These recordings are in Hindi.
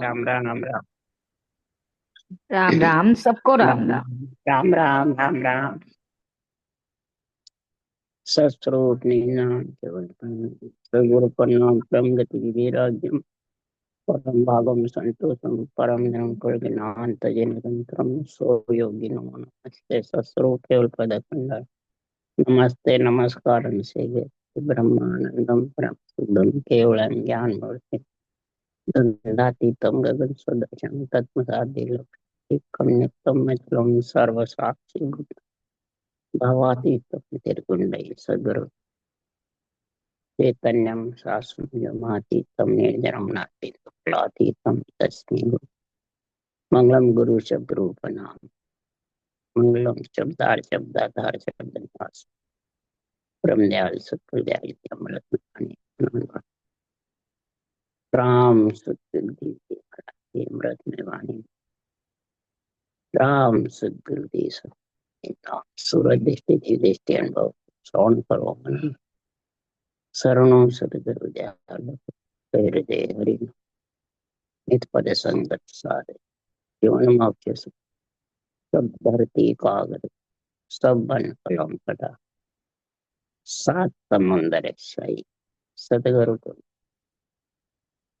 राम राम राम राम राम राम सबको राम राम। राम राम राम राम। सस्रोत निनाम केवल सगुरु नाम परम गति विराग्यम परम भागम संतोषम परम निरंकुर ज्ञानंत निरंतरम सो योगी नमो नमस्ते सस्रो केवल पद खंडा नमस्ते नमस्कार से ब्रह्मानंदम परम शुद्धम केवलम ज्ञान मूर्ति दंडातीतम गगन सदृशं तत्मसादि लक्ष्मीकं नित्यं मच्लं सर्वसाक्षी भवातीतं निर्गुणैः सद्गुरु चैतन्यं शाश्वतमतीतं निर्जरं नास्तितं फलातीतं तस्मै गुरु मंगलम गुरु शब्द रूपनाम मंगलम शब्दाधार शब्दनाश ब्रह्मदयाल सत्कलदयाल अमृत राम सत्य अमृत में वाणी राम सद्गुरुदेव सूरज दृष्टि दृष्टि अनुभव श्रवण करो मन शरणों सदगुरु दयाल हृदय हरि नित पद संगत साधे जीवन मोक्ष सब धरती कागज सब बन कलम कटा सात समुंदर शाही सदगुरु को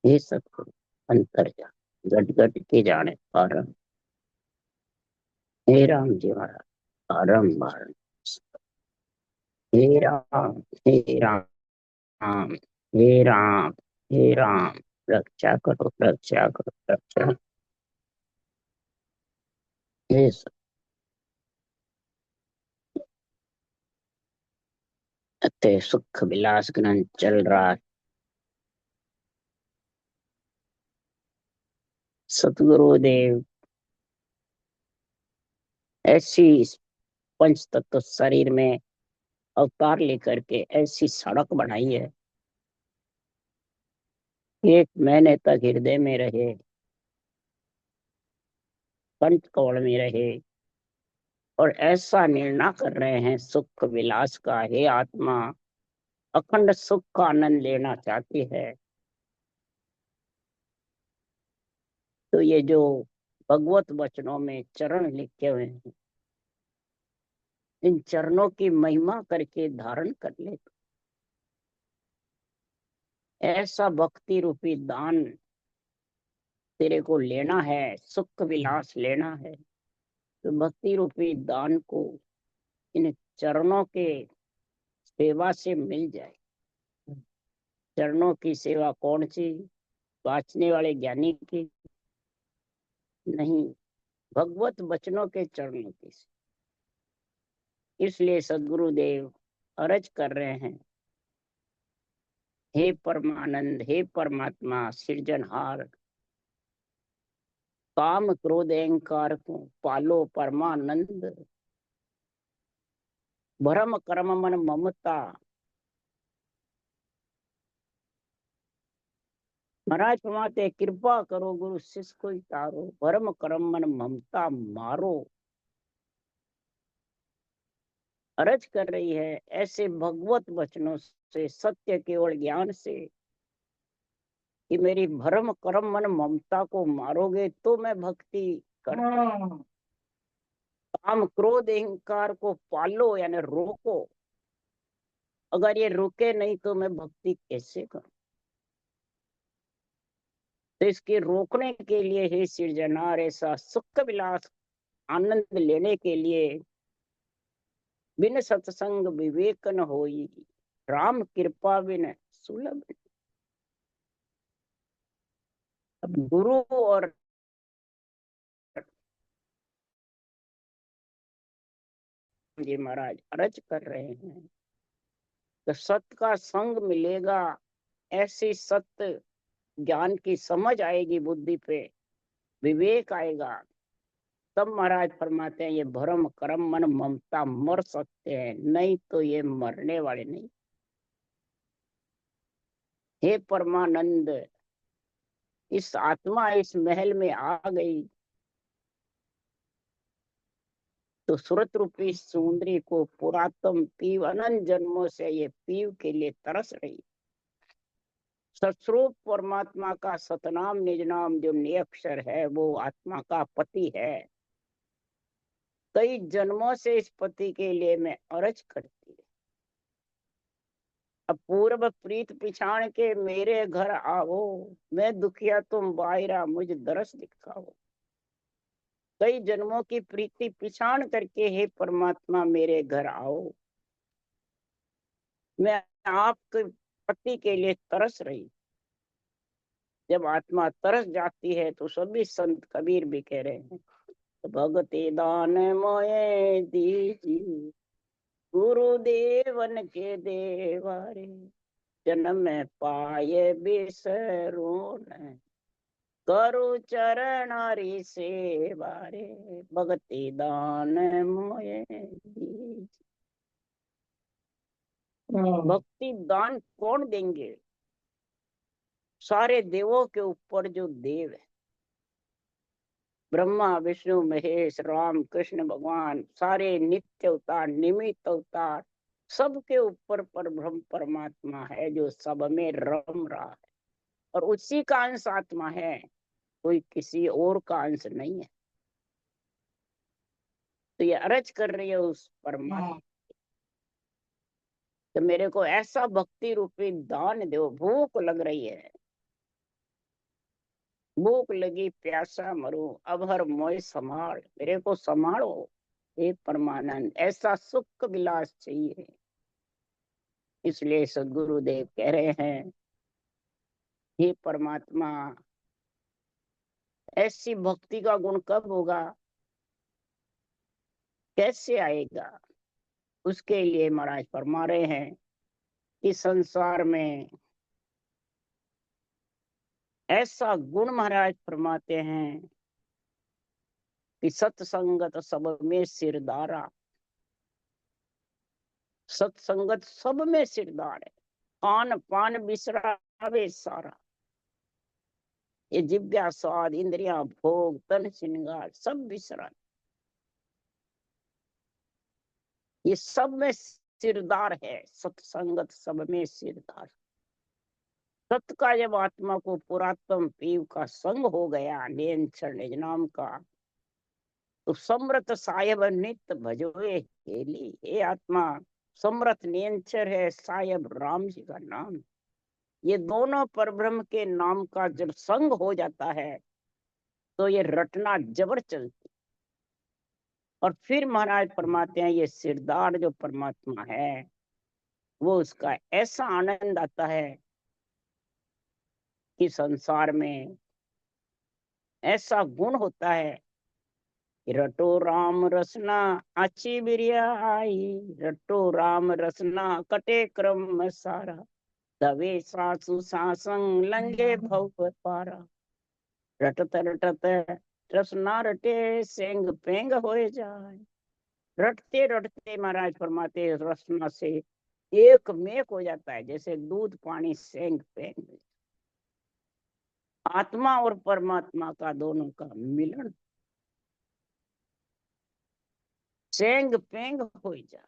हे सतगुरु अंतर जा गट गट के जाने पारम हे राम जी महाराज पारम पारम हे राम हे राम हे राम हे राम रक्षा करो रक्षा करो रक्षा हे सत्य सुख विलास ग्रहण चल रहा है। सतगुरुदेव ऐसी पंच तत्व शरीर में अवतार लेकर के ऐसी सड़क बनाई है, एक महीने तक हृदय में रहे, पंच कौड़ में रहे और ऐसा निर्णय कर रहे हैं सुख विलास का। हे आत्मा अखंड सुख का आनंद लेना चाहती है तो ये जो भगवत वचनों में चरण लिखे हुए हैं, इन चरणों की महिमा करके धारण कर ले। ऐसा भक्ति रूपी दान तेरे को लेना है, सुख विलास लेना है तो भक्ति रूपी दान को इन चरणों के सेवा से मिल जाए। चरणों की सेवा कौन सी? वाचने वाले ज्ञानी की नहीं, भगवत वचनों के चरणों की। इसलिए सदगुरुदेव अर्ज कर रहे हैं, हे परमानंद, हे परमात्मा सृजनहार, काम क्रोध अहंकार को पालो परमानंद, भरम कर्म मन ममता। महाराज फरमाते कृपा करो गुरु शिष्य को तारो, भरम कर्म मन ममता मारो। अर्ज कर रही है ऐसे भगवत वचनों से, सत्य केवल ज्ञान से कि मेरी भरम कर्म मन ममता को मारोगे तो मैं भक्ति कर। काम क्रोध अहंकार को पालो यानी रोको, अगर ये रुके नहीं तो मैं भक्ति कैसे करूं? तो इसके रोकने के लिए हे सृजनहार ऐसा सुख विलास आनंद लेने के लिए बिन सत्संग विवेक न होई, राम कृपा बिन सुलभ। अब गुरु और जी महाराज अर्ज कर रहे हैं तो सत्य का संग मिलेगा, ऐसी सत्य ज्ञान की समझ आएगी, बुद्धि पे विवेक आएगा, तब महाराज फरमाते हैं ये भरम कर्म मन ममता मर सकते हैं, नहीं तो ये मरने वाले नहीं। हे परमानंद, इस आत्मा इस महल में आ गई तो सुरत रूपी सुंदरी को पुरातन पीव अनंत जन्मों से ये पीव के लिए तरस रही। सस्वरूप परमात्मा का सतनाम निज नाम जो निरक्षर है वो आत्मा का पति है। कई जन्मों से इस पति के लिए मैं अरज करती है। अब पूर्व प्रीत पिछाड़ के मेरे घर आओ, मैं दुखिया तुम बायरा मुझ दरस दिखाओ। कई जन्मों की प्रीति पिछाड़ करके हे परमात्मा मेरे घर आओ, मैं आपके पति के लिए तरस रही। जब आत्मा तरस जाती है तो सभी संत कबीर भी कह रहे हैं, भगति दान मोए दीजिए गुरुदेवन के देवारे, जन्म में पाए बिसरो न करु चरणारी सेवारे, भगति दान मोए दीजिए। भक्ति दान कौन देंगे? सारे देवों के ऊपर जो देव है, ब्रह्मा विष्णु महेश राम कृष्ण भगवान, सारे नित्य अवतार निमित्त अवतार, सबके ऊपर पर ब्रह्म परमात्मा है जो सब में रम रहा है और उसी का अंश आत्मा है, कोई किसी और का अंश नहीं है। तो ये अरज कर रही है उस परमात्मा तो मेरे को ऐसा भक्ति रूपी दान दो। भूख लग रही है, भूख लगी प्यासा मरूं, अब हर मोय संभाल, मेरे को संभालो हे परमानंद। ऐसा सुख विलास चाहिए। इसलिए सदगुरुदेव कह रहे हैं, हे परमात्मा ऐसी भक्ति का गुण कब होगा, कैसे आएगा? उसके लिए महाराज फरमा रहे हैं कि संसार में ऐसा गुण महाराज फरमाते हैं कि सत्संगत सब में सिरदारा। सत्संगत सब में सिरदार है। खान पान बिसरावे सारा, ये जिज्ञा स्वाद इंद्रियां भोग तन श्रृंगार सब बिसरा, ये सब में सिरदार है। सत्संगत सब में सिरदार। सत का जब आत्मा को पुरातन पीव का संग हो गया, नियंत्रण निज नाम का, तो समृत साहेब नित्य भजोए हेली। हे आत्मा समृत नियंचर है, साहेब राम जी का नाम। ये दोनों परब्रह्म के नाम का जब संग हो जाता है तो ये रटना जबर चलती। और फिर महाराज फरमाते हैं ये सिरदार जो परमात्मा है वो उसका ऐसा आनंद आता है कि संसार में ऐसा गुण होता है कि रटो राम रसना अच्छी बिरिया आई, रटो राम रसना कटे क्रम सारा, दवे सासु सासंग लंगे भव पारा, रटत रटत रसना रटे सेंग पेंग हो जाए। रटते रटते महाराज फरमाते रसना से एक मेक हो जाता है, जैसे दूध पानी सेंग पेंग। आत्मा और परमात्मा का दोनों का मिलन सेंग पेंग हो जाए।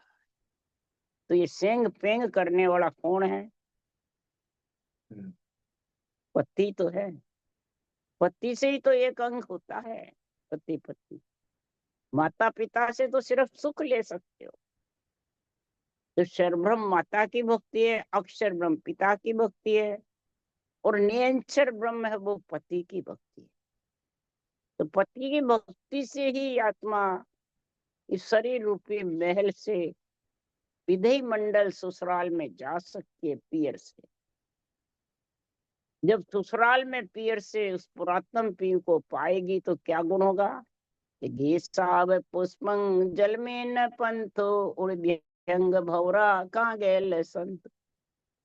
तो ये सेंग पेंग करने वाला कौन है? पति तो है। पति से ही तो एक अंग होता है, पति पत्नी। माता पिता से तो सिर्फ सुख ले सकते हो। तो अक्षर ब्रह्म माता की भक्ति है, अक्षर ब्रह्म पिता की भक्ति है, और निरंतर ब्रह्म है वो पति की भक्ति है। तो पति की भक्ति से ही आत्मा इस शरीर रूपी महल से विधेय मंडल ससुराल में जा सकती है पियर से। जब ससुराल में पियर से उस पुरातन पीर को पाएगी तो क्या गुण होगा? घी साब पुष्पं जल में न पंथो, उड़भ्यंग भौरा का गेल संत,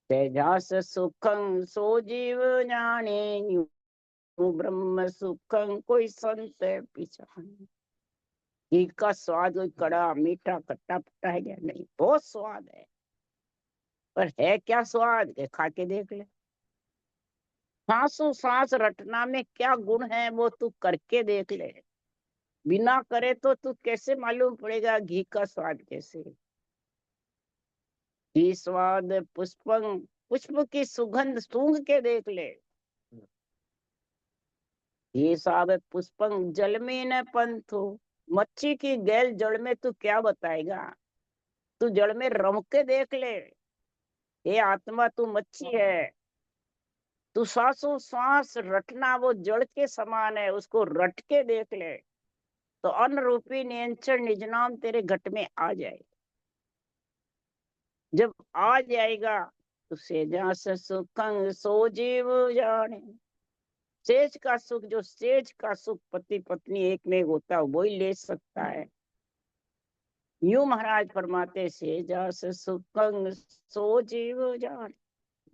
तेजास सुखं सो जीव जाने, यूं ब्रह्म सुखं कोई संत पिछाने। घी का स्वाद कोई कड़ा मीठा खट्टा पट्टा है क्या? नहीं, बहुत स्वाद है। पर है क्या स्वाद? खा के देख ले। सांसों सांस रटना में क्या गुण है वो तू करके देख ले। बिना करे तो तू कैसे मालूम पड़ेगा घी का स्वाद कैसे? घी स्वाद पुष्पं पुष्प की सुगंध सूंघ के देख ले। ये साहब पुष्पं जल में न पंथो, मच्छी की गैल जड़ में तू क्या बताएगा? तू जड़ में रम के देख ले। हे आत्मा तू मच्छी है, तू सांसों सांस रटना वो जड़ के समान है, उसको रट के देख ले तो अन्न रूपी नियंत्रण निज नाम तेरे घट में आ जाए। जब आ जाएगा तो सेजा से सुखंग सो जीव जाने। सेज का सुख, जो सेज का सुख पति पत्नी एक में होता है वही ले सकता है। यूं महाराज फरमाते सेजा से सुखंग सो जीव जाने,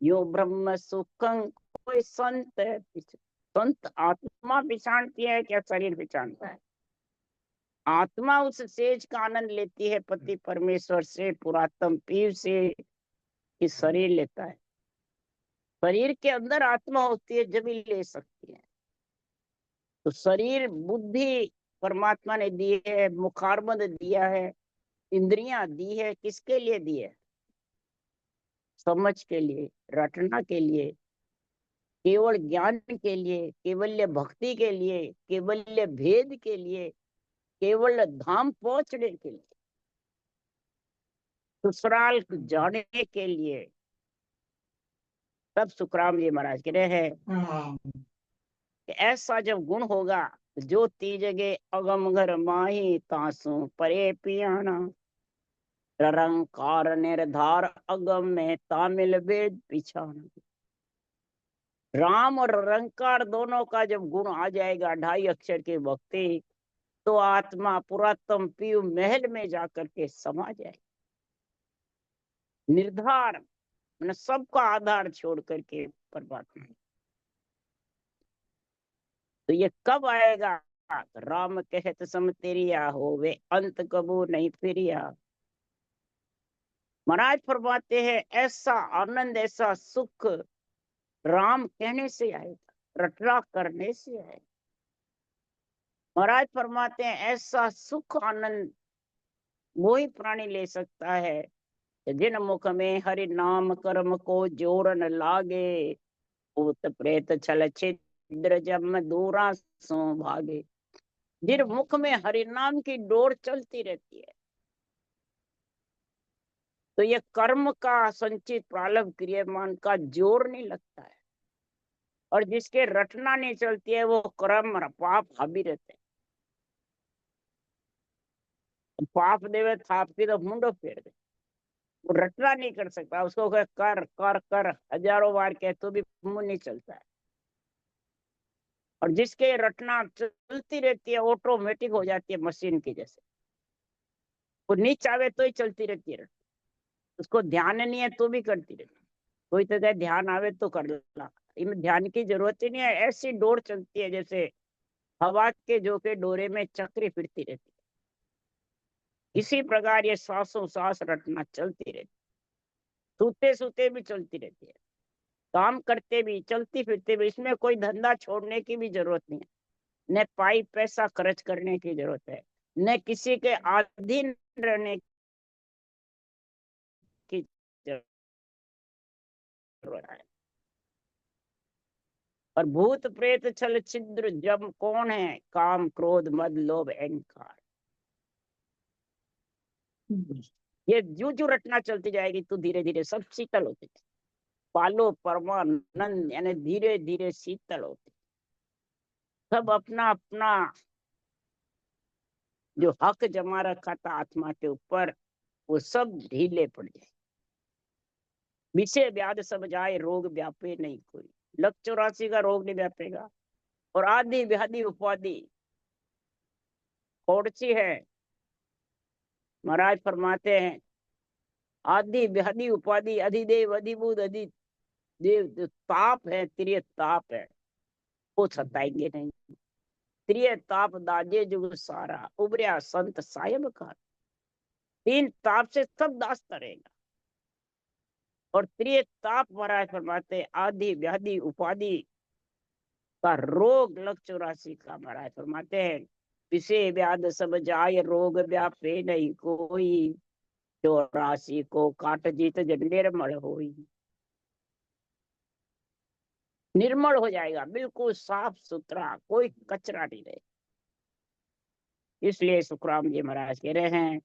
यो ब्रह्म सुखंग। कोई संत है, संत आत्मा पहचानती है क्या शरीर पहचानता है? आत्मा उस सेज का आनंद लेती है पति परमेश्वर से, पुरातन पीव से, कि शरीर लेता है। शरीर के अंदर आत्मा होती है जब ही ले सकती है। तो शरीर बुद्धि परमात्मा ने दी है, मुखारबंद दिया है, इंद्रियां दी है, किसके लिए दी है? समझ के लिए, रटना के लिए, केवल ज्ञान के लिए, केवल्य भक्ति के लिए, केवल्य भेद के लिए, केवल धाम पहुंचने के लिए, ससुराल जाने के लिए। तब सुखराम जी महाराज कह रहे हैं कि ऐसा जब गुण होगा, जो तीजगे अगम घर माही तासु परे पियाना, रंकार निर्धार अगम में तामिल वेद पिछाना। राम और रंकार दोनों का जब गुण आ जाएगा, 2.5 अक्षर की भक्ति, तो आत्मा पुरातन पीयू महल में जाकर के समा जाए। निर्धार मैंने सबका आधार छोड़ करके परमात्मा। तो ये कब आएगा? राम कहत सम तेरिया हो वे अंत कबू नहीं फिरिया। महाराज फरमाते हैं ऐसा आनंद, ऐसा सुख राम कहने से आएगा, रटना करने से आएगा। महाराज फरमाते हैं ऐसा सुख आनंद वही प्राणी ले सकता है जिन मुख में हरि नाम कर्म को जोर न लागे, भूत प्रेत छल छिद्र जम दूरा सो भागे। जिन मुख में हरि नाम की डोर चलती रहती है, तो ये कर्म का संचित प्रारब्ध क्रियामान का जोर नहीं लगता है। और जिसके रटना नहीं चलती है, वो कर्म पाप हावी रहते हैं। पाप देवे थाप की तो मुंडो फेर दे, वो रटना नहीं कर सकता। उसको कर कर कर हजारों बार कह तो भी मुंह नहीं चलता है। और जिसके रटना चलती रहती है, ऑटोमेटिक हो जाती है मशीन की जैसे, वो नहीं चाहे तो ही चलती रहती है। उसको ध्यान नहीं है तो भी करती रहती है। कोई तो ध्यान आवे तो कर ला, इनमें ध्यान की जरूरत ही नहीं है। ऐसी डोर चलती है जैसे हवा के झोंके डोरे में चक्री फिरती रहती है। इसी प्रकार ये सांसों सांस रटना चलती रहती है, सूते सूते भी चलती रहती है, काम करते भी, चलती फिरते भी। इसमें कोई धंधा छोड़ने की भी जरूरत नहीं है, न पाई पैसा खर्च करने की जरूरत है, न किसी के अधीन रहने की जरूरत है। और भूत प्रेत छल छिद्र जम कौन है? काम क्रोध मद लोभ अहंकार। ये जो जो रटना चलती जाएगी तो धीरे धीरे सब शीतल होते, पालो परमानंद, यानी धीरे धीरे शीतल होते। सब अपना अपना जो हक जमा रखा था आत्मा के ऊपर, वो सब ढीले पड़ जाए। विषय व्याध सब जाए, रोग व्यापे नहीं कोई। लक्ष्य 84 का रोग नहीं व्यापेगा। और आदि व्याधि उपाधि कौन सी है? महाराज फरमाते हैं आदि व्याधि उपाधि अधिदेव अधिबुद्ध अधि देव, जो ताप है, त्रिय ताप है, वो सताएंगे नहीं। त्रिय ताप दाजे जुग सारा, उबरिया संत साहिब का। 3 ताप से सब दास्ता रहेगा। और त्रिय ताप महाराज फरमाते आदि व्याधि उपाधि का रोग लक्ष्य 84 का महाराज फरमाते हैं विषय व्याध सब जाय, रोग व्यापे नहीं कोई, 84 को काट जीत जब निर्मल होई। निर्मल हो जाएगा, बिल्कुल साफ सुथरा, कोई कचरा नहीं रहे। इसलिए सुखराम जी महाराज कह रहे हैं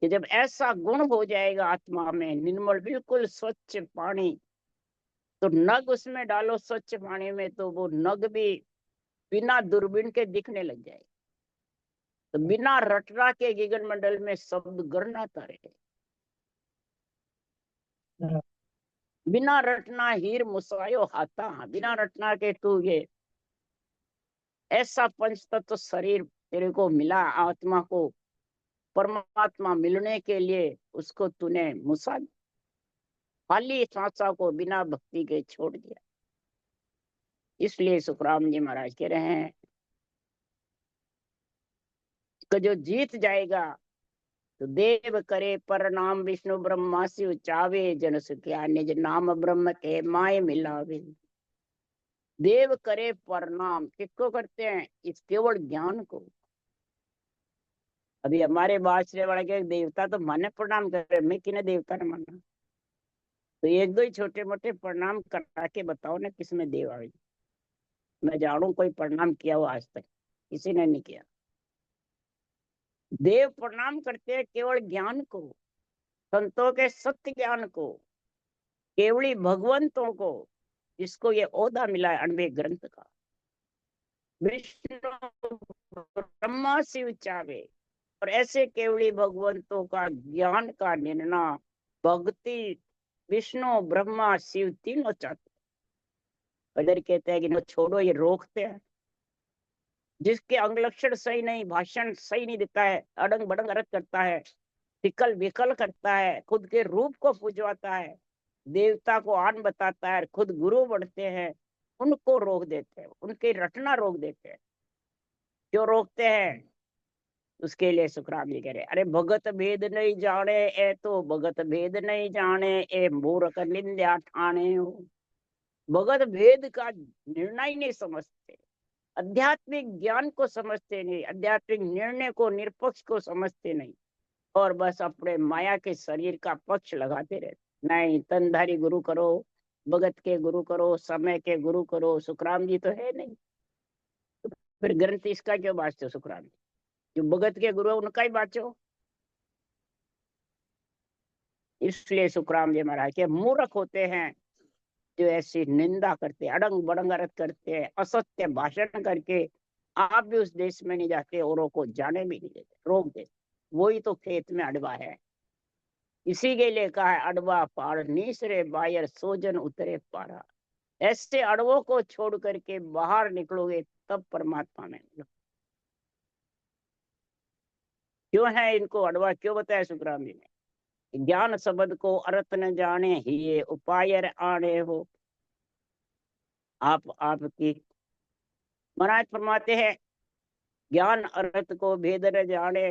कि जब ऐसा गुण हो जाएगा आत्मा में, निर्मल बिल्कुल स्वच्छ पानी, तो नग उसमें डालो स्वच्छ पानी में, तो वो नग भी बिना दूरबीन के दिखने लग जाए। तो बिना रटना के गगन मंडल में शब्द गणनाता रहे, बिना रटना हीर मुसायो हाथा, बिना रटना के तू ये ऐसा पंच तत्व शरीर तेरे को मिला, आत्मा को परमात्मा मिलने के लिए उसको तूने मुसा, खाली सांसा को बिना भक्ति के छोड़ दिया। इसलिए सुखराम जी महाराज कह रहे हैं कि जो जीत जाएगा तो देव करे प्रणाम, विष्णु ब्रह्मा शिव चावे, जन सुखिया निज नाम ब्रह्म के माय मिलावे। देव करे प्रणाम, किसको करते हैं? इस केवल ज्ञान को। अभी हमारे बादशाह वाले के देवता तो माने प्रणाम करे, मैं किन्हें देवता ने माना? तो एक दो ही छोटे मोटे प्रणाम करा के बताओ ना, किसमें देव आवे? मैं जानू कोई प्रणाम किया हो आज तक? किसी ने नहीं किया। देव प्रणाम करते हैं केवल ज्ञान को, संतों के सत्य ज्ञान को, केवली भगवंतों को, जिसको ये ओहदा मिला है अनबे ग्रंथ का। विष्णु ब्रह्मा शिव चावे, और ऐसे केवली भगवंतों का ज्ञान का निर्णय भक्ति विष्णु ब्रह्मा शिव तीनों चाहते। इधर कहते हैं कि नो छोड़ो, ये रोकते हैं। जिसके अंग लक्षण सही नहीं, भाषण सही नहीं देता है, अडंग बडंग अरत करता है, विकल विकल करता है, खुद के रूप को पुजवाता है, देवता को आन बताता है, खुद गुरु बढ़ते हैं, उनको रोक देते हैं, उनकी रटना रोक देते हैं। क्यों रोकते हैं? उसके लिए सुखराम जी कह रहे, अरे भगत भेद नहीं जाने ए, तो भगत भेद नहीं जाने ए, मूर्ख निंदा ठाणे हो। भगत भेद का निर्णय ही नहीं समझते, आध्यात्मिक ज्ञान को समझते नहीं, आध्यात्मिक निर्णय को, निष्पक्ष को समझते नहीं, और बस अपने माया के शरीर का पक्ष लगाते रहते। नहीं, तनधारी गुरु करो, भगत के गुरु करो, समय के गुरु करो। सुखराम जी तो है नहीं, तो फिर ग्रंथ इसका क्यों बाँचते हो? सुखराम जी जो भगत के गुरु है उनका ही बाँचो। इसलिए सुखराम जी महाराज के मूर्ख होते हैं जो ऐसी निंदा करते, अड़ंग बड़ंग अर्थ करते हैं, असत्य भाषण करके आप भी उस देश में नहीं जाते, औरों को जाने भी नहीं देते, रोक देते। वही तो खेत में अडवा है। इसी के लिए कहा है, अडवा पार नीसरे बायर सोजन उतरे पारा। ऐसे अड़वों को छोड़ करके बाहर निकलोगे तब परमात्मा में मिलो। क्यों है इनको अड़वा क्यों बताया सुखराम जी ने? ज्ञान शब्द को अर्थ न जाने ही ये उपायर आने हो। आपकी महाराज फरमाते हैं, ज्ञान अर्थ को भेद न जाने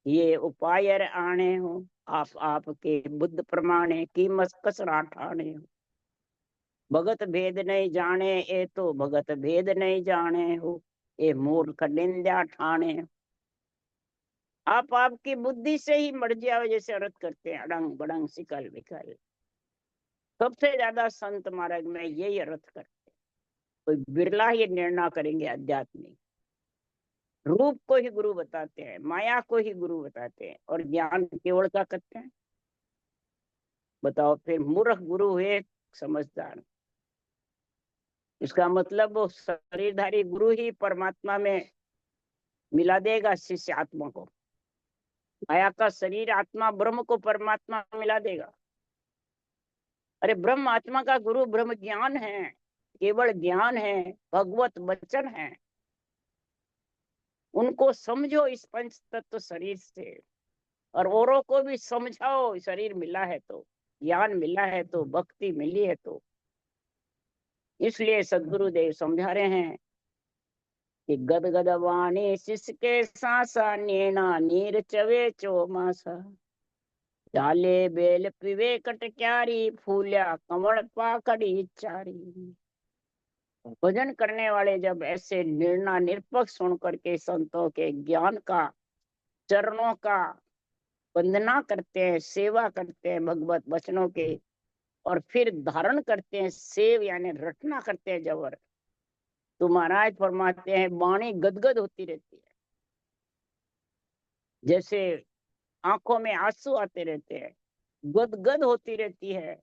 ये उपायर आने हो। आपके बुद्ध प्रमाणे की कसरा ठाने हो। भगत भेद नहीं जाने ए, तो भगत भेद नहीं जाने हो, ये मूर्ख निंदा ठाने हो। आपकी बुद्धि से ही मर जाओ, जैसे अर्थ करते हैं, अड़ंग बड़ंग सिकल विकल। सबसे ज्यादा संत मार्ग में यही अर्थ करते हैं। कोई बिरला ही निर्णय करेंगे आध्यात्मिक, रूप को ही गुरु बताते हैं, माया को ही गुरु बताते हैं, और ज्ञान केवल क्या करते हैं? बताओ फिर, मूर्ख गुरु हुए समझदार। इसका मतलब वो शरीरधारी गुरु ही परमात्मा में मिला देगा शिष्य आत्मा को, माया का शरीर आत्मा ब्रह्म को परमात्मा मिला देगा। अरे ब्रह्म आत्मा का गुरु ब्रह्म ज्ञान है, केवल ज्ञान है, भगवत वचन है। उनको समझो इस पंच तत्व शरीर से, और औरों को भी समझाओ। शरीर मिला है तो, ज्ञान मिला है तो, भक्ति मिली है तो। इसलिए सदगुरुदेव समझा रहे हैं कि गद गद वाणी शिष्य के सासा, नेना नीर चवे चौमासा, डाले बेल पिवे कटक्यारी, फूल्या कमल पाकड़ी चारी। भजन करने वाले जब ऐसे निर्णय निरपक्ष सुन करके संतों के ज्ञान का, चरणों का वंदना करते हैं, सेवा करते हैं, भगवत वचनों के, और फिर धारण करते हैं, सेव यानी रटना करते हैं जबर, तो महाराज फरमाते हैं वाणी गदगद होती रहती है, जैसे आंखों में आंसू आते रहते हैं, गदगद होती रहती है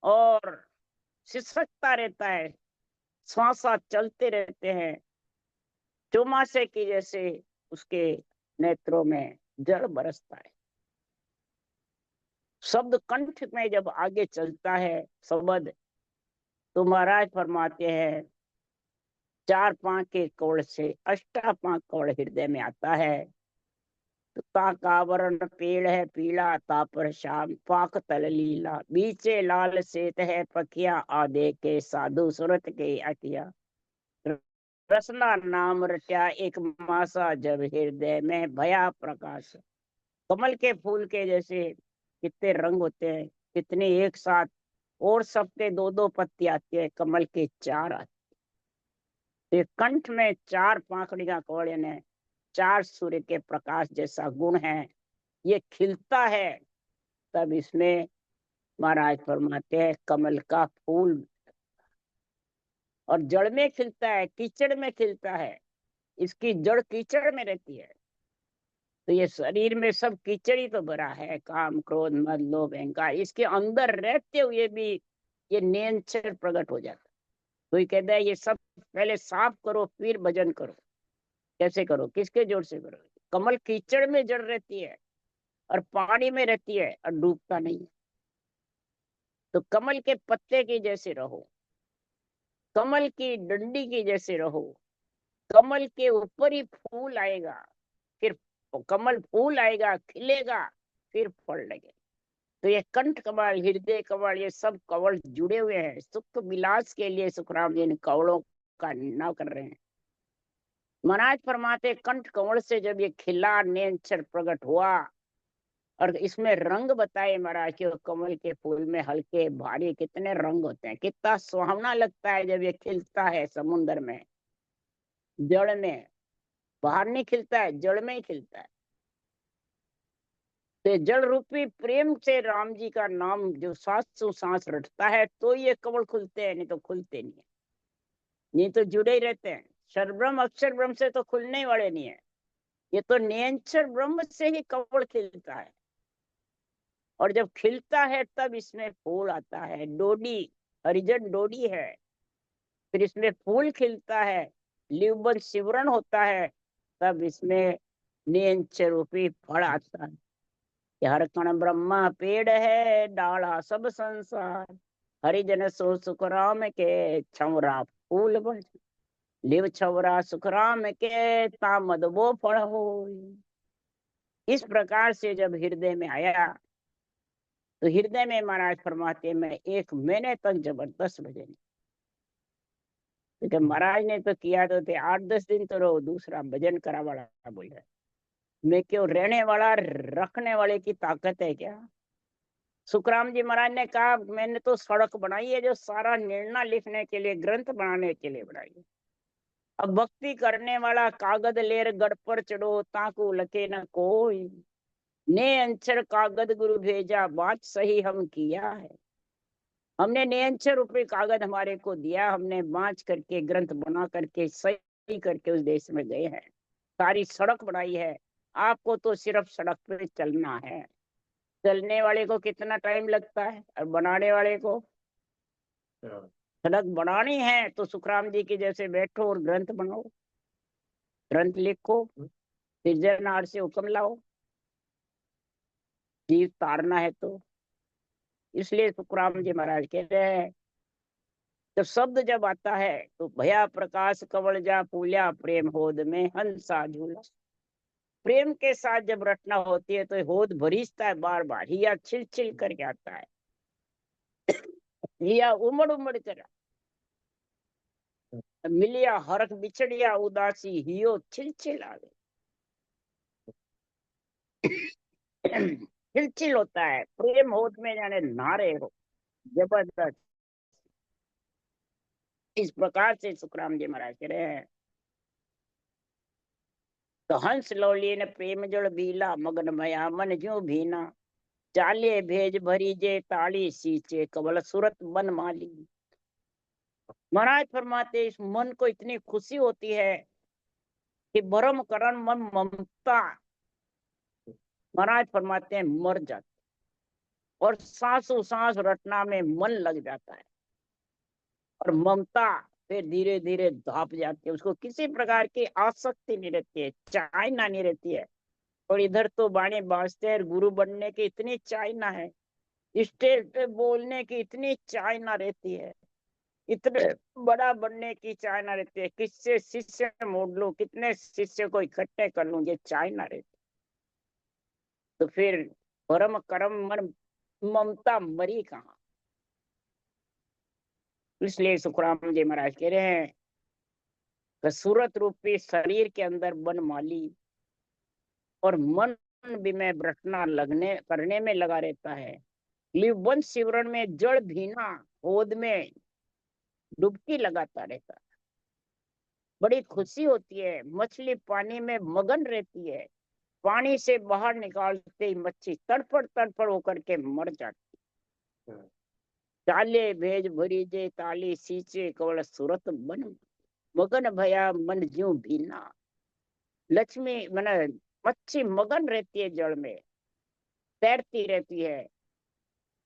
और सिसकता रहता है, श्वासा चलते रहते हैं, चौमासे की जैसे उसके नेत्रों में जल बरसता है। शब्द कंठ में जब आगे चलता है शब्द, तो महाराज फरमाते हैं 4 5 के कवड़ से 8 5 कवड़ हृदय में आता है। ता का वरण पेड़ है पीला, ता पर शाम पाक तल लीला, बीचे लाल सेत है पखिया, आधे के साधु सुरत के अकिया, रसना नाम रट्या एक मासा, जब हृदय में भया प्रकाश। कमल के फूल के जैसे कितने रंग होते हैं, कितने एक साथ, और सबके 2 2 पत्ती आती है, कमल के 4 आते हैं। कंठ में 4 पाखड़ियां कवड़े ने 4 सूर्य के प्रकाश जैसा गुण है, ये खिलता है, तब इसमें महाराज फरमाते हैं कमल का फूल। और जड़ में खिलता है, कीचड़ में खिलता है, इसकी जड़ कीचड़ में रहती है। तो ये शरीर में सब कीचड़ ही तो भरा है, काम क्रोध मद लोभ अहंकार, इसके अंदर रहते हुए भी ये नेचर प्रकट हो जाता है। तो ये कहता है ये सब पहले साफ करो फिर भजन करो। कैसे करो, किसके जोर से करो? कमल कीचड़ में जड़ रहती है और पानी में रहती है और डूबता नहीं है। तो कमल के पत्ते की जैसे रहो, कमल की डंडी की जैसे रहो, कमल के ऊपर ही फूल आएगा, फिर कमल फूल आएगा, खिलेगा, फिर फल लगे। तो ये कंठ कमल, हृदय कमल, ये सब कवल जुड़े हुए हैं। सुख विलास के लिए सुखराम जी इन कवलों का निर्णय कर रहे हैं। महाराज फरमाते कंठ कमल से जब ये खिला नेचर प्रकट हुआ, और इसमें रंग बताए महाराज के, कमल के फूल में हल्के भारी कितने रंग होते हैं, कितना सुहावना लगता है जब ये खिलता है समुन्द्र में, जड़ में। बाहर नहीं खिलता है, जड़ में ही खिलता है। तो जड़ रूपी प्रेम से राम जी का नाम जो सांस रटता है, तो ये कमल खुलते हैं, नहीं तो खुलते नहीं है, नहीं तो जुड़े ही रहते हैं। सर्वब्रह्म अक्षर ब्रह्म से तो खुलने ही वाले नहीं है, ये तो निरंतर ब्रह्म से ही कमल खिलता है। और जब खिलता है तब इसमें फूल आता है, डोडी, हरिजन डोडी है, फिर इसमें फूल खिलता है, लिवबन सिवरण होता है, तब इसमें निरंतर रूपी फल आता है। हर कण ब्रह्मा पेड़ है, डाला सब संसार, हरिजन सो सुख राम के, छवरा फूल बन, लिव छवरा सुख राम के, तामद वो फल हो। इस प्रकार से जब हृदय में आया, तो हृदय में महाराज फरमाते मैं 1 महीने तक जबरदस्त भजन, क्योंकि महाराज ने तो किया तो थे 8 10 दिन तो रहो, दूसरा भजन करा वाला बोल रहा है। मैं क्यों रहने वाला रखने वाले की ताकत है क्या? सुखराम जी महाराज ने कहा मैंने तो सड़क बनाई है जो सारा निर्णय लिखने के लिए, ग्रंथ बनाने के लिए बनाई है। अब भक्ति करने वाला कागद लेर गढ़ पर चढ़ो, ताकू लखे न कोई, ने अंचर कागद गुरु भेजा, बात सही हम किया है। हमने नियंचर रूपी कागज हमारे को दिया, हमने बांच करके ग्रंथ बना करके सही करके उस देश में गए हैं, सारी सड़क बनाई है। आपको तो सिर्फ सड़क पे चलना है। चलने वाले को कितना टाइम लगता है, और बनाने वाले को सड़क बनानी है तो सुखराम जी की जैसे बैठो और ग्रंथ बनाओ, ग्रंथ लिखो, सिरजनहार से हुक्म लाओ, जीव तारना है तो। इसलिए सुखराम जी महाराज कहते हैं जब शब्द जब आता है तो भया प्रकाश कवल जा पूल्या, प्रेम होद में हंसा झूला। प्रेम के साथ जब रचना होती है तो होद भरीजता है, बार बार हिया छिल छिल करके आता है, हिया उमड़ उमड़ कर, मिलिया हरख बिछड़िया उदासी, हियो छिल छिल आ गई। छिल छिल होता है, प्रेम होद में जाने नारे हो, जबरदस्त। इस प्रकार से सुखराम जी महाराज कह रहे हैं तो हंस लौलिए ने प्रेम जल बीला, मगन मया मन ज्यों भीना, चाले भेज भरी जे ताली सींचे कवल सूरत बन माली। महाराज फरमाते इस मन को इतनी खुशी होती है कि भरम करण मन ममता, महाराज फरमाते हैं मर जाते और सांसों सांस रटना में मन लग जाता है और ममता फिर धीरे धीरे धाप जाती है। उसको किसी प्रकार की आसक्ति नहीं रहती है, चाहना नहीं रहती है। और इधर तो बाणी बाजते हैं, गुरु बनने की इतनी चाहना है, स्टेज पे बोलने की इतनी चाहना रहती है, इतने बड़ा बनने की चाहना रहती है, किससे शिष्य मोड़ लूं, कितने शिष्य को इकट्ठे कर लूं, ये चाहना रहती। तो फिर परम कर्म मन ममता मरी कहाँ। इसलिए सुखराम जी महाराज कह रहे हैं कि सूरत रूपी शरीर के अंदर बन माली और मन भी में रटना लगने करने में लगा रहता है। लिवन शिवरण में जड़ भीना होद में डुबकी लगाता रहता है। बड़ी खुशी होती है, मछली पानी में मगन रहती है, पानी से बाहर निकालते ही मच्छी तड़फड़ तड़फड़ होकर के मर जाती है। चाले भेज भरी जे ताली सींचे कवल सूरत बन मगन भया मन ज्यों भीना। लक्ष्मी मैंने मच्छी मगन रहती है, जल में तैरती रहती है,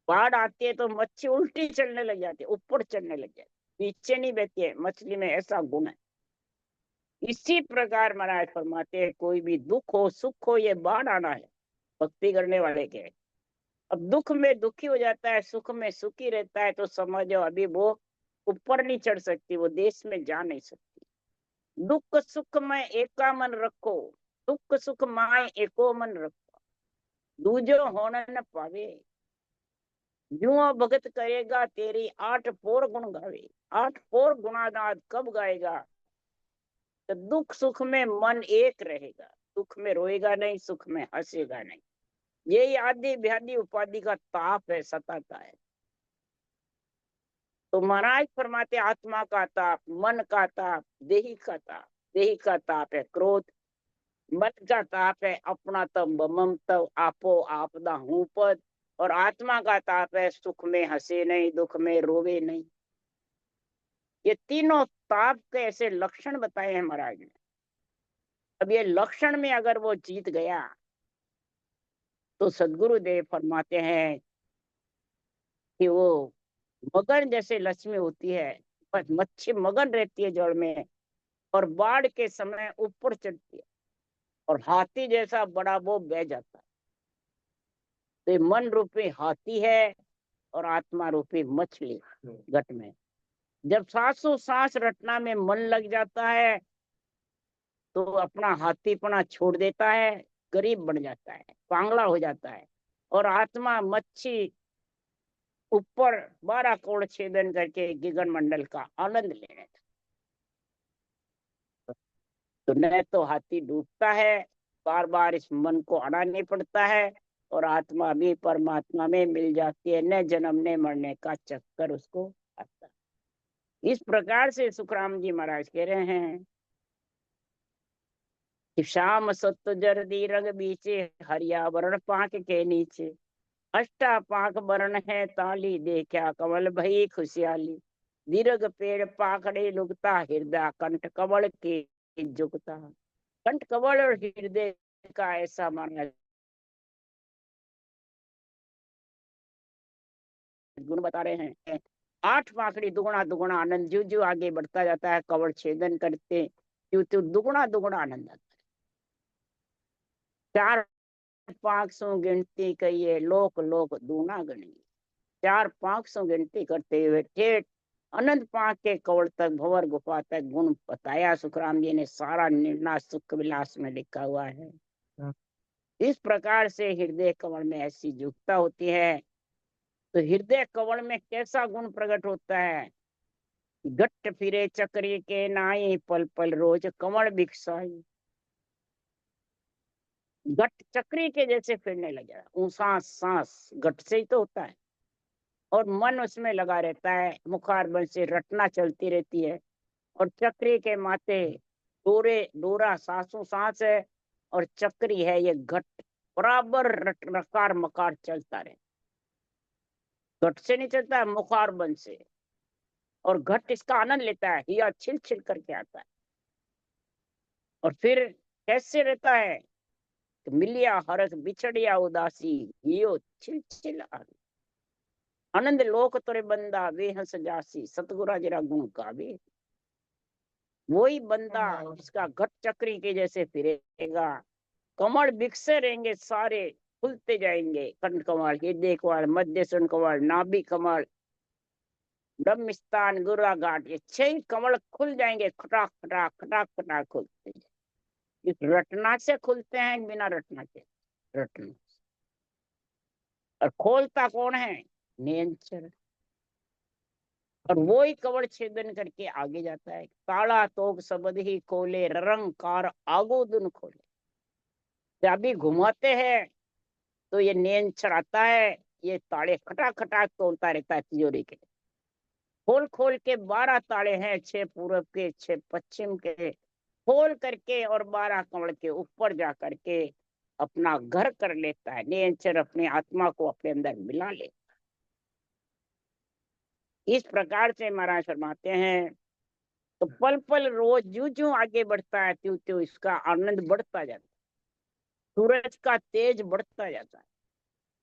बाढ़ आती है तो मच्छी उल्टी चलने लग जाती है, ऊपर चलने लग जाती है, नीचे नहीं बहती है। मछली में ऐसा गुण है। इसी प्रकार महाराज फरमाते हैं कोई भी दुख हो सुख हो, ये बाढ़ आना है भक्ति करने वाले के। अब दुख में दुखी हो जाता है, सुख में सुखी रहता है, तो समझो अभी वो ऊपर नहीं चढ़ सकती, वो देश में जा नहीं सकती। दुख सुख में एका मन रखो, दुख सुख माए एको मन रखो, दूजो होना न पावे। जो भगत करेगा तेरी आठ पोर गुण गावे। आठ पोर गुणानाद कब गाएगा? तो दुख सुख में मन एक रहेगा, दुख में रोएगा नहीं, सुख में हंसेगा नहीं। यही आदि व्याधि उपाधि का ताप है, सताता है। तो महाराज फरमाते आत्मा का ताप, मन का ताप, देही का ताप। देही का ताप है क्रोध, मन का ताप है अपना तब मम तब आपो आपदा हूं पद, और आत्मा का ताप है सुख में हंसे नहीं, दुख में रोवे नहीं। ये तीनों ताप के ऐसे लक्षण बताए हैं महाराज ने। अब ये लक्षण में अगर वो जीत गया तो सदगुरुदेव फरमाते हैं कि वो मगन जैसे लक्ष्मी होती है, बस मच्छी मगन रहती है जल में और बाढ़ के समय ऊपर चढ़ती है, और हाथी जैसा बड़ा वो बह जाता है। तो ये मन रूपी हाथी है और आत्मा रूपी मछली घट में। जब सांसों सांस रटना में मन लग जाता है तो अपना हाथीपना छोड़ देता है, गरीब बन जाता है, पांगला हो जाता है, और आत्मा मच्छी ऊपर 12 कोण छेदन करके गगन मंडल का आनंद लेने। तो न तो हाथी डूबता है, बार बार इस मन को अड़ाने पड़ता है, और आत्मा भी परमात्मा में मिल जाती है, न जन्मने मरने का चक्कर उसको आता है। इस प्रकार से सुखराम जी महाराज कह रहे हैं कि श्याम सत्य जरदी रंग बीचे, हरिया वर्ण पाक के नीचे, अष्टा पाक वर्ण है ताली, देखा कमल भई खुशहाली। दीर्घ पेड़ पाकड़े लुगता, हृदय कंठ कमल के झुकता। कंठ कमल और हृदय का ऐसा माना गुण बता रहे हैं। 8 पाकड़ी दुगुना दुगुना आनंद, जो जो आगे बढ़ता जाता है कवल छेदन करते त्यों त्यों दुगुना दुगुना आनंद आता है। 4 500 गिनती कहिए, लोक लोक दूना गणी। 4 500 गिनती करते हुए ठेठ अनंत पाक के कवल तक, भंवर गुफा तक गुण बताया सुखराम जी ने। सारा निर्णय सुख विलास में लिखा हुआ है। इस प्रकार से हृदय कमल में ऐसी युक्ता होती है। तो हृदय कमल में कैसा गुण प्रकट होता है? गट्ट फिरे चक्री के नाई, पल पल रोज कमल बिकसाई। गट चक्री के जैसे फिरने लग जाए, सांस सांस गट से ही तो होता है, और मन उसमें लगा रहता है, मुखारबंद से रटना चलती रहती है, और चक्री के माथे डोरे डोरा सांसों सांस है, और चक्री है ये घट, बराबर रकार मकार चलता रहे, घट से नहीं चलता है, मुखार बन से। और घट इसका आनंद लेता है, हिया छिल छिल करके आता है। और फिर कैसे रहता है कि मिलिया हरख बिछड़िया उदासी, हियो छिल छिल आनंद लोक तोरे बंदा वे हंस जासी, सतगुरा जरा गुण गावे। वही बंदा इसका घट चक्री के जैसे फिरेगा, कमल बिकसे रहेंगे सारे, खुलते जाएंगे, कंठ कमल, हृदय कमल, मध्य सुन कमल, नाभि कमल, ब्रह्म स्थान, गुरा घाट, ये 6 कमल खुल जाएंगे, खटाक खटाक खटाक खटाक खुलते हैं। इस रटना से खुलते हैं, बिना रटना के रटना। और खोलता कौन है? नियंत्रण। और वो ही कवड़ छेदन करके आगे जाता है। काला तोक सबद ही खोले, रंकार आगो दुन खोले। चाबी घुमाते हैं तो ये नियंत्रण आता है, ये ताले खटाक खटाक तोड़ता रहता है तिजोरी के। खोल खोल के 12 ताले हैं, 6 पूरब के, 6 पश्चिम के। खोल करके और 12 कमल के ऊपर जा करके अपना घर कर लेता है। नियंत्रण अपनी आत्मा को अपने अंदर मिला ले। इस प्रकार से महाराज फरमाते हैं, तो पल पल रोज जो जो आगे बढ़ता है, त्यों त्यों इसका आनंद बढ़ता जाता है, सूरज का तेज बढ़ता जाता है।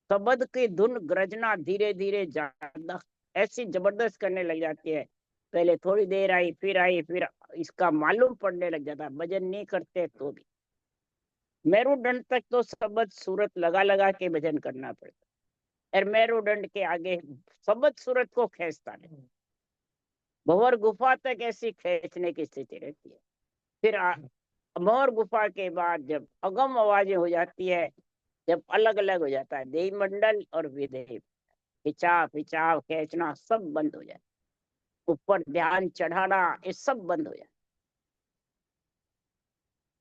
शब्द की धुन गरजना धीरे धीरे ज्यादा ऐसी जबरदस्त करने लग जाती है। पहले थोड़ी देर आई, फिर इसका मालूम पड़ने लग जाता है, भजन नहीं करते तो भी। मेरुदंड तक तो शब्द सूरत लगा लगा के भजन करना पड़ता है, और मेरुदंड के आगे शब्द सूरत को खींचता नहीं। भंवर गुफा तक ऐसी खींचने की स्थिति रहती है। फिर भंवर गुफा के बाद जब अगम आवाजें हो जाती है, जब अलग अलग हो जाता है देव मंडल और विदेव, खिंचाव खिंचाव खींचना सब बंद हो जाए, ऊपर ध्यान चढ़ाना ये सब बंद हो जाए।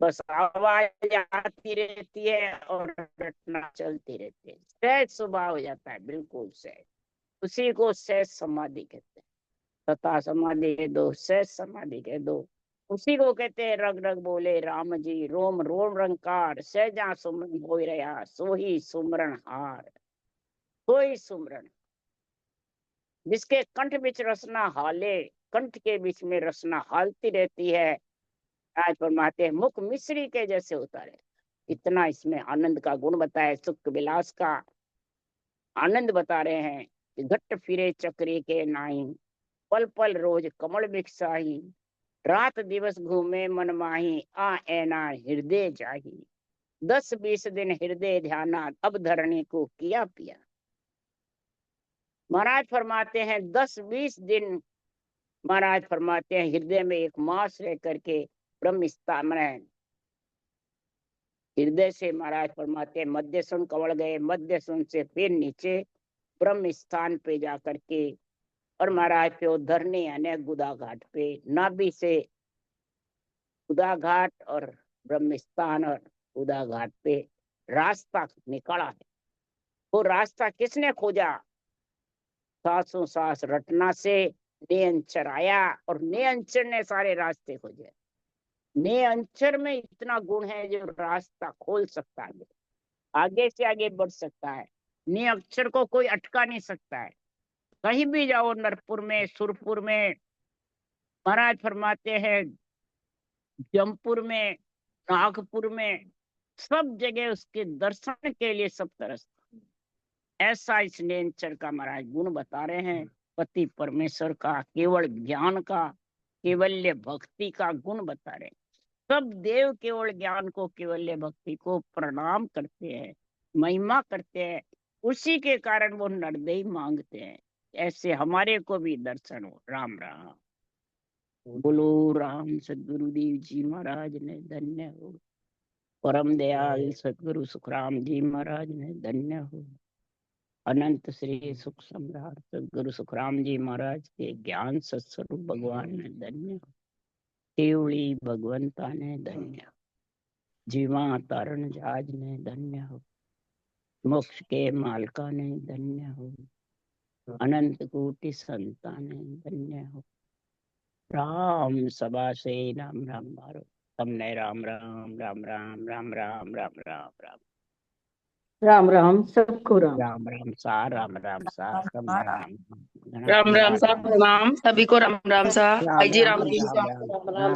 बस आवाज आती रहती है और घटना चलती रहती है। सहज स्वभाव हो जाता है, बिल्कुल सहज। उसी को सहज समाधि कहते हैं। तथा समाधि के दो, सहज समाधि के दो। उसी को कहते हैं रग रग बोले राम जी, रोम रोम रंकार, सहजा सुमरन हो रहा, सोही सुमरन हार। कोई सुमरन जिसके कंठ बीच रसना हाले, कंठ के बीच में रसना हालती रहती है, आज फरमाते हैं मुख मिश्री के जैसे होता रहे। इतना इसमें आनंद का गुण बताया, सुख विलास का आनंद बता रहे हैं कि घट फिरे चक्री के नाई, पल पल रोज कमल बिकसाही, रात दिवस घूमे मन माही, आ ऐना हृदय जाही। 10-20 दिन हृदय ध्याना, अब धरणी को किया पिया। महाराज फरमाते हैं 10-20 दिन, महाराज फरमाते हैं हृदय में एक मास रह करके ब्रह्म स्थान में, हृदय से महाराज फरमाते हैं मध्य सुन कवड़ गए, मध्य सुन से फिर नीचे ब्रह्म स्थान पे जा करके, और महाराज पे धरने यानी गुदा घाट पे, नाभि से गुदा घाट और ब्रह्म स्थान और गुदा घाट पे रास्ता निकाला है। वो रास्ता किसने खोजा? सासों सास रटना से नियंचर आया, और नियंचर ने सारे रास्ते खोजे। नियंचर में इतना गुण है जो रास्ता खोल सकता है, आगे से आगे बढ़ सकता है। नियंचर को कोई अटका नहीं सकता है। कहीं भी जाओ, नरपुर में, सुरपुर में, महाराज फरमाते हैं जमपुर में, नागपुर में, सब जगह उसके दर्शन के लिए सब तरसते। ऐसा इस नेचर का महाराज गुण बता रहे हैं। पति परमेश्वर का, केवल ज्ञान का, केवल्य भक्ति का गुण बता रहे हैं। सब देव केवल ज्ञान को, केवल्य भक्ति को प्रणाम करते हैं, महिमा करते हैं। उसी के कारण वो नरदई मांगते हैं। ऐसे हमारे को भी दर्शन हो। राम राम। बोलो राम सदगुरुदेव जी महाराज ने धन्य हो। परम दयाल सदगुरु सुखराम जी महाराज ने धन्य हो। अनंत श्री सुख सम्राट सदगुरु सुखराम जी महाराज के ज्ञान सत्स्वरूप भगवान ने धन्य हो। केवड़ी भगवंता ने धन्य हो। जीवा तारण जहाज ने धन्य हो। मोक्ष के मालका ने धन्य हो। अनंत कोटि संता ने धन्य हो। राम सभा से राम राम मारो। हमने राम राम राम राम राम राम राम राम राम। राम राम सबको राम। राम राम सा, राम राम सा, राम राम। राम राम सा, प्रणाम सभी को। राम राम सा, राम भाई जी राम राम राम राम। राम।